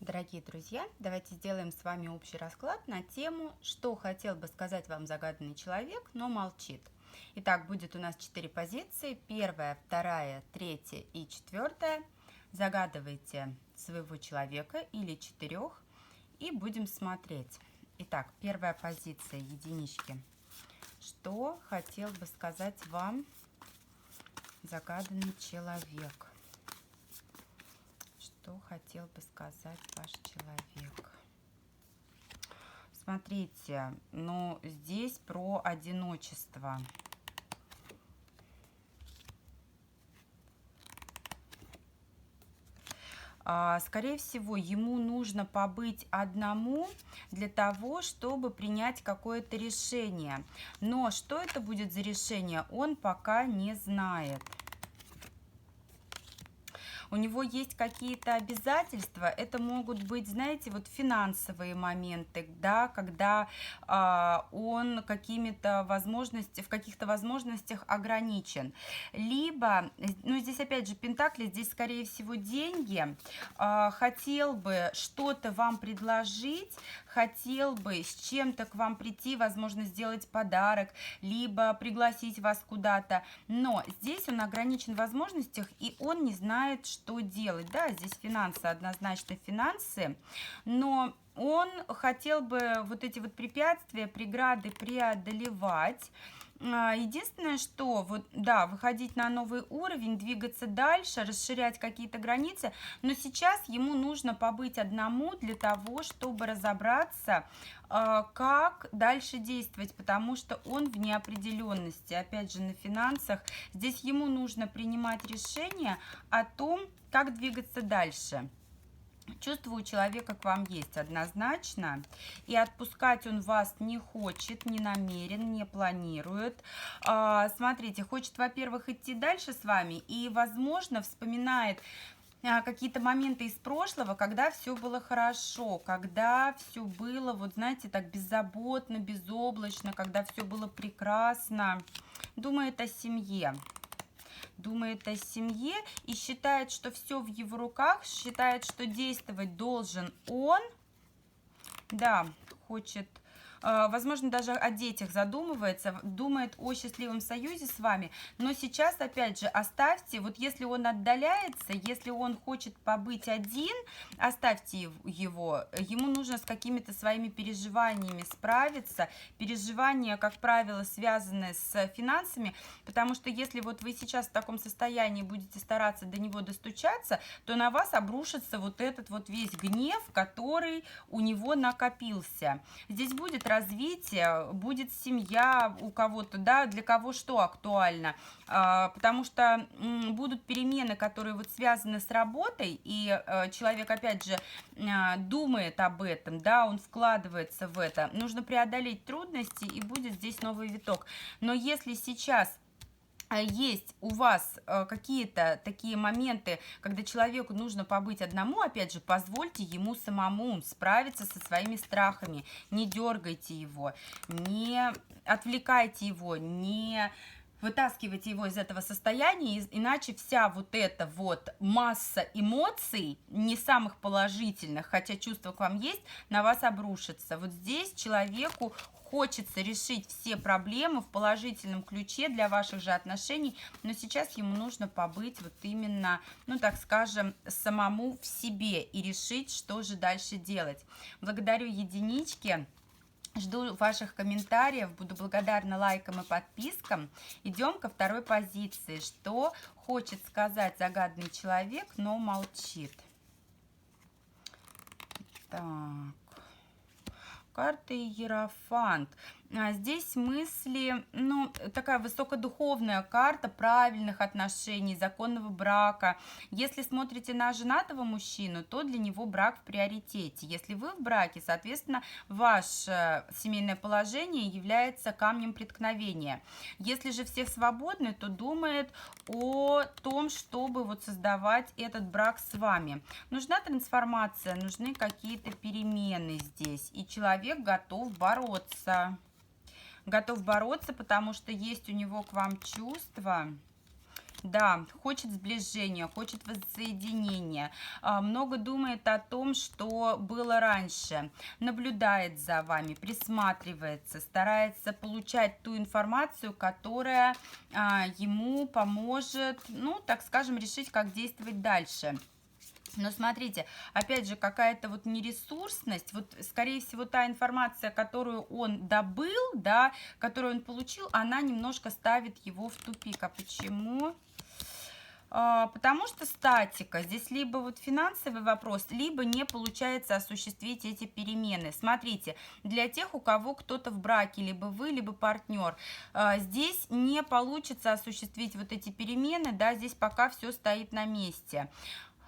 Дорогие друзья, давайте сделаем с вами общий расклад на тему, что хотел бы сказать вам загаданный человек, но молчит. Итак, будет у нас 4 позиции. Первая, вторая, третья и четвертая. Загадывайте своего человека или четырех и будем смотреть. Итак, первая позиция, единички. Что хотел бы сказать вам загаданный человек? Что хотел бы сказать ваш человек? Смотрите, ну здесь про одиночество. Скорее всего, ему нужно побыть одному для того, чтобы принять какое-то решение. Но что это будет за решение, он пока не знает. У него есть какие-то обязательства, это могут быть, знаете, вот финансовые моменты, да, когда он в каких-то возможностях ограничен. Либо, ну здесь опять же пентакли, здесь скорее всего деньги, хотел бы что-то вам предложить, хотел бы с чем-то к вам прийти, возможно, сделать подарок, либо пригласить вас куда-то, но здесь он ограничен в возможностях, и он не знает, что делать. Да, здесь финансы, однозначно финансы, но он хотел бы вот эти вот препятствия, преграды преодолевать. Единственное, что вот, да, выходить на новый уровень, двигаться дальше, расширять какие-то границы, но сейчас ему нужно побыть одному для того, чтобы разобраться, как дальше действовать, потому что он в неопределенности, опять же, на финансах. Здесь ему нужно принимать решение о том, как двигаться дальше. Чувство у человека к вам есть однозначно, и отпускать он вас не хочет, не намерен, не планирует. Смотрите, хочет, во-первых, идти дальше с вами, и, возможно, вспоминает какие-то моменты из прошлого, когда все было хорошо, когда все было, вот знаете, так беззаботно, безоблачно, когда все было прекрасно. Думает о семье. Думает о семье и считает, что все в его руках, считает, что действовать должен он. Да, хочет, возможно, даже о детях задумывается, думает о счастливом союзе с вами, но сейчас, опять же, оставьте, вот если он отдаляется, если он хочет побыть один, оставьте его, ему нужно с какими-то своими переживаниями справиться, переживания, как правило, связаны с финансами, потому что если вот вы сейчас в таком состоянии будете стараться до него достучаться, то на вас обрушится вот этот вот весь гнев, который у него накопился. Здесь будет развитие, будет семья у кого-то, да, для кого что актуально, потому что будут перемены, которые вот связаны с работой, и человек, опять же, думает об этом, да, он вкладывается в это. Нужно преодолеть трудности, и будет здесь новый виток. Но если сейчас есть у вас какие-то такие моменты, когда человеку нужно побыть одному, опять же, позвольте ему самому справиться со своими страхами. Не дергайте его, не отвлекайте его, не вытаскивайте его из этого состояния, иначе вся вот эта вот масса эмоций, не самых положительных, хотя чувства к вам есть, на вас обрушится. Вот здесь человеку хочется решить все проблемы в положительном ключе для ваших же отношений, но сейчас ему нужно побыть вот именно, ну так скажем, самому в себе и решить, что же дальше делать. Благодарю единички. Жду ваших комментариев, буду благодарна лайкам и подпискам. Идем ко второй позиции. Что хочет сказать загаданный человек, но молчит? Так. Карта Иерофант. Здесь мысли, ну, такая высокодуховная карта правильных отношений, законного брака. Если смотрите на женатого мужчину, то для него брак в приоритете. Если вы в браке, соответственно, ваше семейное положение является камнем преткновения. Если же все свободны, то думает о том, чтобы вот создавать этот брак с вами. Нужна трансформация, нужны какие-то перемены здесь, и человек готов бороться. Готов бороться, потому что есть у него к вам чувства. Да, хочет сближения, хочет воссоединения, много думает о том, что было раньше, наблюдает за вами, присматривается, старается получать ту информацию, которая ему поможет, ну, так скажем, решить, как действовать дальше. Но смотрите, опять же, какая-то вот нересурсность, вот, скорее всего, та информация, которую он добыл, да, которую он получил, она немножко ставит его в тупик. А почему? Потому что статика. Здесь либо вот финансовый вопрос, либо не получается осуществить эти перемены. Смотрите, для тех, у кого кто-то в браке, либо вы, либо партнер, здесь не получится осуществить вот эти перемены, да, здесь пока все стоит на месте.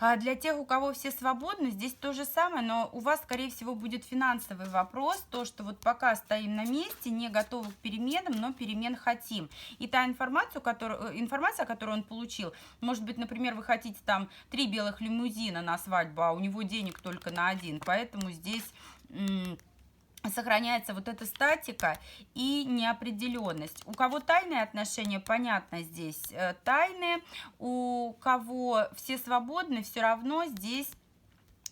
А для тех, у кого все свободны, здесь то же самое, но у вас, скорее всего, будет финансовый вопрос, то, что вот пока стоим на месте, не готовы к переменам, но перемен хотим. И та информация, которую он получил, может быть, например, вы хотите там 3 белых лимузина на свадьбу, а у него денег только на один, поэтому здесь сохраняется вот эта статика и неопределенность. У кого тайные отношения, понятно, здесь тайны, у кого все свободны, все равно здесь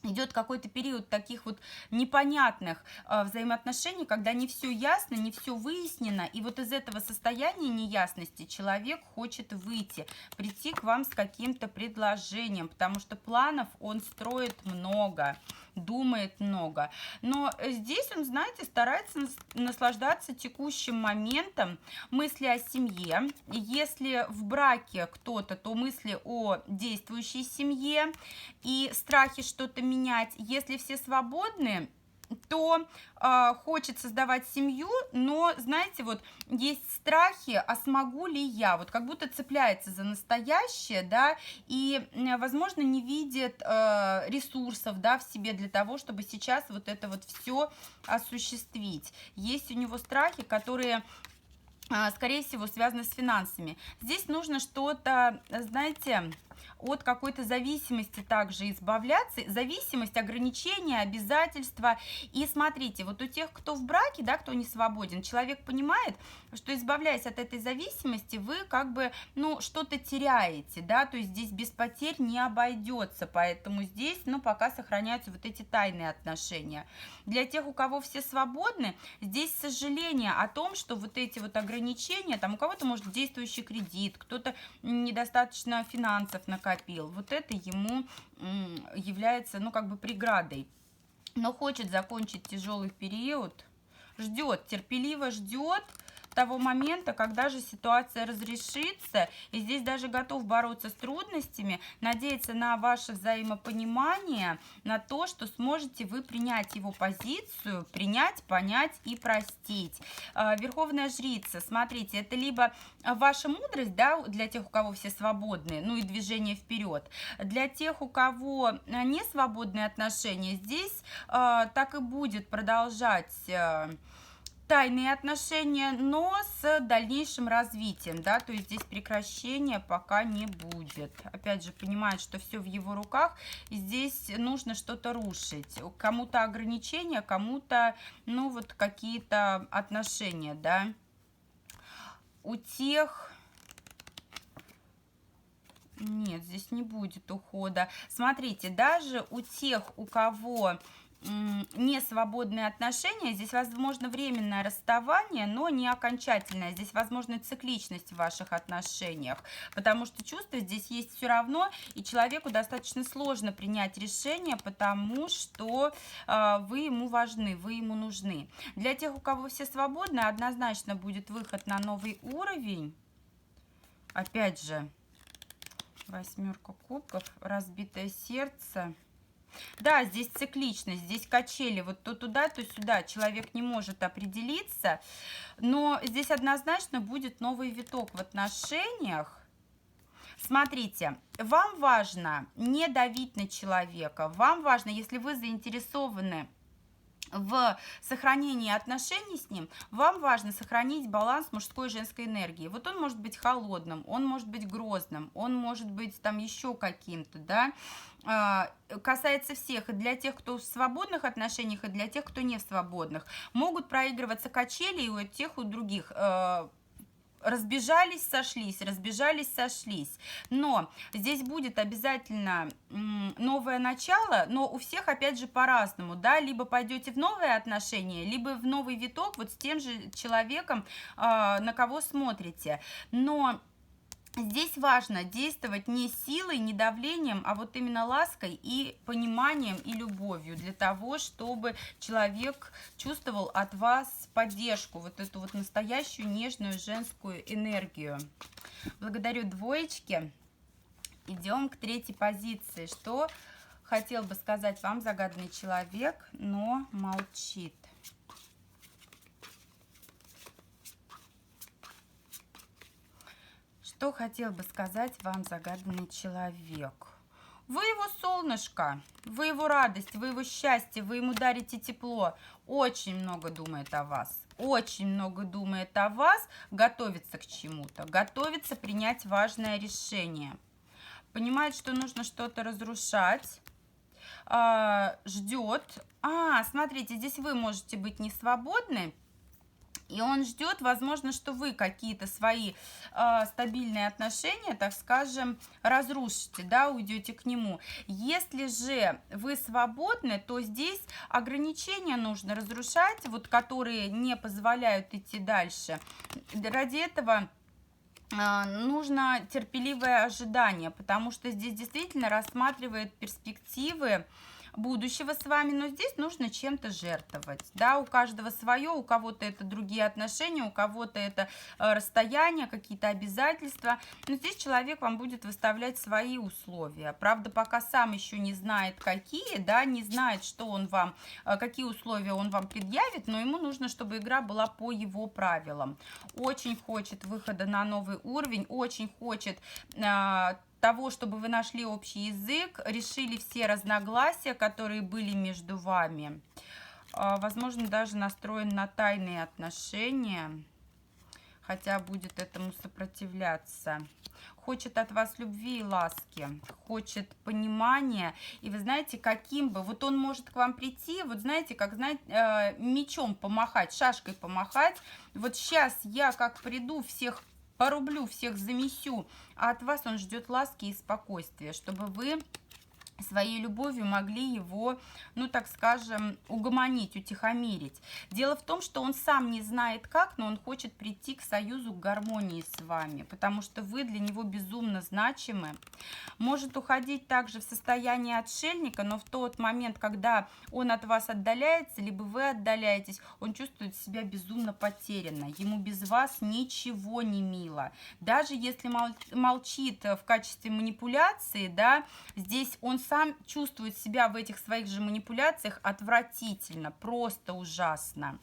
идет какой-то период таких вот непонятных взаимоотношений, когда не все ясно, не все выяснено, и вот из этого состояния неясности человек хочет выйти, прийти к вам с каким-то предложением, потому что планов он строит много, думает много, но здесь он, знаете, старается наслаждаться текущим моментом, мысли о семье, если в браке кто-то, то мысли о действующей семье и страхи что-то менять. Если все свободны, то хочет создавать семью, но, знаете, вот есть страхи, а смогу ли я, вот как будто цепляется за настоящее, да, и, возможно, не видит ресурсов, да, в себе для того, чтобы сейчас вот это вот все осуществить. Есть у него страхи, которые скорее всего, связаны с финансами. Здесь нужно что-то, знаете, от какой-то зависимости также избавляться, зависимость, ограничения, обязательства. И смотрите, вот у тех, кто в браке, да, кто не свободен, человек понимает, что избавляясь от этой зависимости, вы как бы, ну, что-то теряете, да, то есть здесь без потерь не обойдется, поэтому здесь, ну, пока сохраняются вот эти тайные отношения. Для тех, у кого все свободны, здесь сожаление о том, что вот эти вот ограничения, там у кого-то может действующий кредит, кто-то недостаточно финансов накопил, вот это ему является, ну, как бы преградой. Но хочет закончить тяжелый период, ждет, терпеливо ждет того момента, когда же ситуация разрешится, и здесь даже готов бороться с трудностями, надеяться на ваше взаимопонимание, на то, что сможете вы принять его позицию, принять, понять и простить. Верховная жрица, смотрите, это либо ваша мудрость, да, для тех, у кого все свободные, ну и движение вперед. Для тех, у кого не свободные отношения, здесь так и будет продолжать тайные отношения, но с дальнейшим развитием, да, то есть здесь прекращения пока не будет. Опять же, понимает, что все в его руках, и здесь нужно что-то рушить. Кому-то ограничения, кому-то, ну, вот какие-то отношения, да. У тех... Нет, здесь не будет ухода. Смотрите, даже у тех, у кого не свободные отношения, здесь возможно временное расставание, но не окончательное. Здесь возможна цикличность в ваших отношениях, потому что чувства здесь есть все равно, и человеку достаточно сложно принять решение, потому что вы ему важны, вы ему нужны. Для тех, у кого все свободны, однозначно будет выход на новый уровень. Опять же, 8 кубков, разбитое сердце. Да, здесь цикличность, здесь качели, вот то туда, то сюда, человек не может определиться, но здесь однозначно будет новый виток в отношениях. Смотрите, вам важно не давить на человека, вам важно, если вы заинтересованы в сохранении отношений с ним, вам важно сохранить баланс мужской и женской энергии. Вот он может быть холодным, он может быть грозным, он может быть там еще каким-то, да, касается всех, и для тех, кто в свободных отношениях, и для тех, кто не в свободных. Могут проигрываться качели и у тех, и у других. разбежались, сошлись, разбежались, сошлись. Но здесь будет обязательно новое начало, но у всех, опять же, по-разному, да, либо пойдете в новые отношения, либо в новый виток вот с тем же человеком, на кого смотрите. Но здесь важно действовать не силой, не давлением, а вот именно лаской и пониманием и любовью для того, чтобы человек чувствовал от вас поддержку, вот эту вот настоящую нежную женскую энергию. Благодарю, двоечки. Идем к третьей позиции. Что хотел бы сказать вам загаданный человек, но молчит? Что хотел бы сказать вам загаданный человек? Вы его солнышко, вы его радость, вы его счастье, вы ему дарите тепло. Очень много думает о вас. Очень много думает о вас, готовится к чему-то, готовится принять важное решение. Понимает, что нужно что-то разрушать, ждет. Смотрите, здесь вы можете быть не свободны. И он ждет, возможно, что вы какие-то свои стабильные отношения, так скажем, разрушите, да, уйдете к нему. Если же вы свободны, то здесь ограничения нужно разрушать, вот которые не позволяют идти дальше. Ради этого нужно терпеливое ожидание, потому что здесь действительно рассматривает перспективы будущего с вами, но здесь нужно чем-то жертвовать, да, у каждого свое, у кого-то это другие отношения, у кого-то это расстояние, какие-то обязательства, но здесь человек вам будет выставлять свои условия, правда, пока сам еще не знает какие, да, не знает, что он вам, какие условия он вам предъявит, но ему нужно, чтобы игра была по его правилам, очень хочет выхода на новый уровень, очень хочет того, чтобы вы нашли общий язык, решили все разногласия, которые были между вами. Возможно, даже настроен на тайные отношения, хотя будет этому сопротивляться. Хочет от вас любви и ласки, хочет понимания. И вы знаете, каким бы, вот он может к вам прийти, вот знаете, как, знаете, мечом помахать, шашкой помахать. Вот сейчас я как приду, всех порублю, всех замесю, а от вас он ждет ласки и спокойствия, чтобы вы своей любовью могли его, ну так скажем, угомонить, утихомирить. Дело в том, что он сам не знает как, но он хочет прийти к союзу, к гармонии с вами, потому что вы для него безумно значимы. Может уходить также в состояние отшельника, но в тот момент, когда он от вас отдаляется, либо вы отдаляетесь, он чувствует себя безумно потерянно. Ему без вас ничего не мило. Даже если молчит в качестве манипуляции, да, здесь он сам чувствует себя в этих своих же манипуляциях отвратительно, просто ужасно.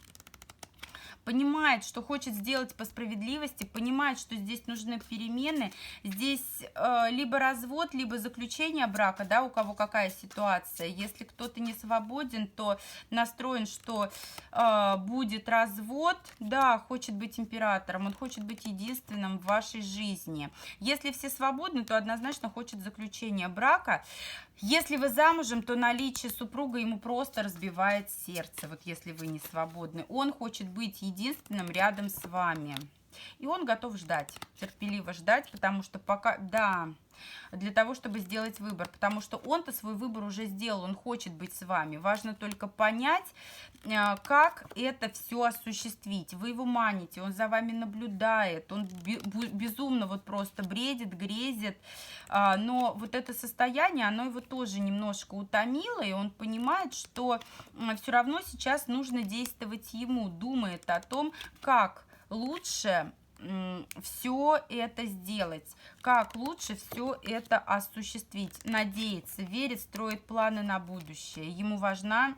Понимает, что хочет сделать по справедливости, понимает, что здесь нужны перемены, здесь либо развод, либо заключение брака, да, у кого какая ситуация. Если кто-то не свободен, то настроен, что будет развод, да, хочет быть императором, он хочет быть единственным в вашей жизни. Если все свободны, то однозначно хочет заключения брака. Если вы замужем, то наличие супруга ему просто разбивает сердце, вот если вы не свободны. Он хочет быть единственным рядом с вами. И он готов ждать, терпеливо ждать, потому что пока, да, для того, чтобы сделать выбор, потому что он-то свой выбор уже сделал, он хочет быть с вами. Важно только понять, как это все осуществить. Вы его маните, он за вами наблюдает, он безумно вот просто бредит, грезит, но вот это состояние, оно его тоже немножко утомило, и он понимает, что все равно сейчас нужно действовать ему, думает о том, как лучше все это сделать, как лучше все это осуществить, надеяться, верит, строит планы на будущее. Ему важно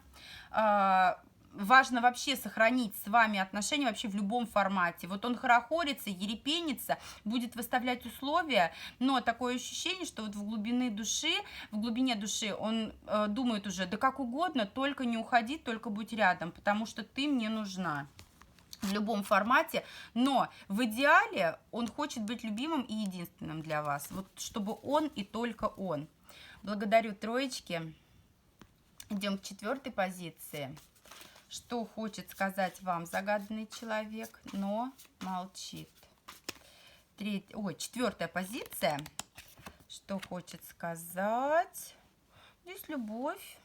вообще сохранить с вами отношения вообще в любом формате. Вот он хорохорится, ерепенится, будет выставлять условия, но такое ощущение, что вот в глубине души он думает уже, да как угодно, только не уходи, только будь рядом, потому что ты мне нужна. В любом формате, но в идеале он хочет быть любимым и единственным для вас, вот чтобы он и только он. Благодарю, троечки. Идем к четвертой позиции. Что хочет сказать вам загаданный человек, но молчит? четвертая позиция. Что хочет сказать? Здесь любовь.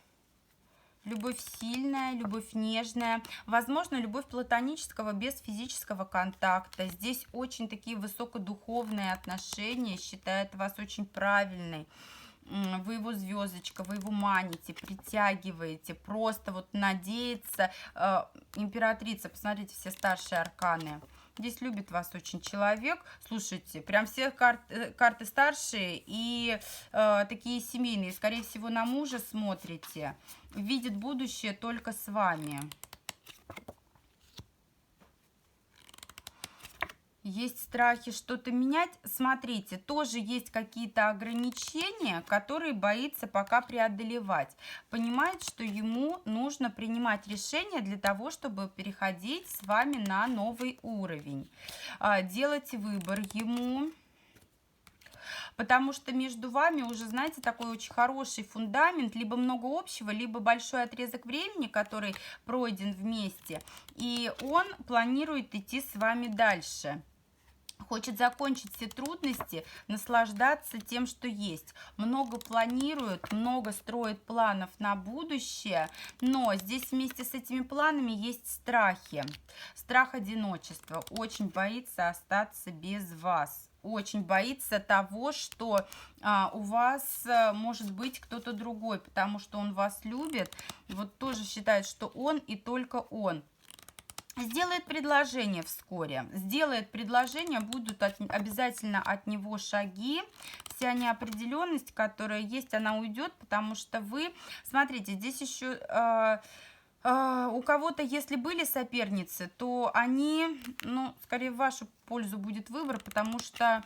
Любовь сильная, любовь нежная. Возможно, любовь платонического без физического контакта. Здесь очень такие высокодуховные отношения. Считает вас очень правильной. Вы его звездочка, вы его маните, притягиваете. Просто вот надеется. Императрица, посмотрите, все старшие арканы. Здесь любит вас очень человек. Слушайте, прям все карты старшие и такие семейные. Скорее всего, на мужа смотрите. Видит будущее только с вами. Есть страхи что-то менять. Смотрите, тоже есть какие-то ограничения, которые боится пока преодолевать. Понимает, что ему нужно принимать решения для того, чтобы переходить с вами на новый уровень. Делать выбор ему. Потому что между вами уже, знаете, такой очень хороший фундамент, либо много общего, либо большой отрезок времени, который пройден вместе, и он планирует идти с вами дальше. Хочет закончить все трудности, наслаждаться тем, что есть. Много планирует, много строит планов на будущее, но здесь вместе с этими планами есть страхи. Страх одиночества. Очень боится остаться без вас. Очень боится того, что у вас может быть кто-то другой, потому что он вас любит. И вот тоже считает, что он и только он. Сделает предложение вскоре. Сделает предложение, будут обязательно от него шаги. Вся неопределенность, которая есть, она уйдет, потому что вы... Смотрите, здесь еще... у кого-то, если были соперницы, то они, ну, скорее в вашу пользу будет выбор, потому что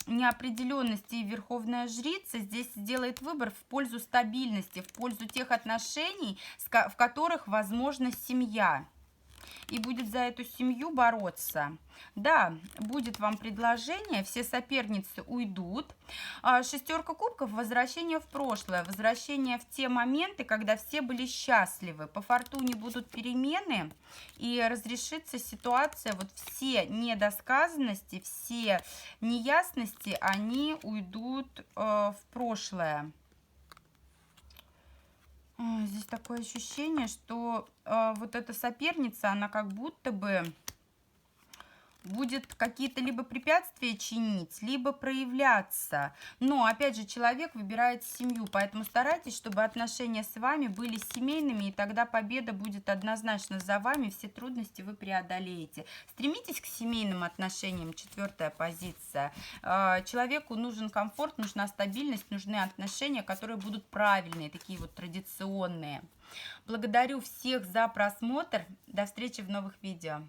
неопределенность и верховная жрица здесь сделает выбор в пользу стабильности, в пользу тех отношений, в которых возможна семья. И будет за эту семью бороться. Да, будет вам предложение, все соперницы уйдут. Шестерка кубков, возвращение в прошлое, возвращение в те моменты, когда все были счастливы. По фортуне будут перемены, и разрешится ситуация, вот все недосказанности, все неясности, они уйдут в прошлое. Здесь такое ощущение, что вот эта соперница, она как будто бы будет какие-то либо препятствия чинить, либо проявляться. Но, опять же, человек выбирает семью, поэтому старайтесь, чтобы отношения с вами были семейными, и тогда победа будет однозначно за вами, все трудности вы преодолеете. Стремитесь к семейным отношениям, четвертая позиция. Человеку нужен комфорт, нужна стабильность, нужны отношения, которые будут правильные, такие вот традиционные. Благодарю всех за просмотр, до встречи в новых видео.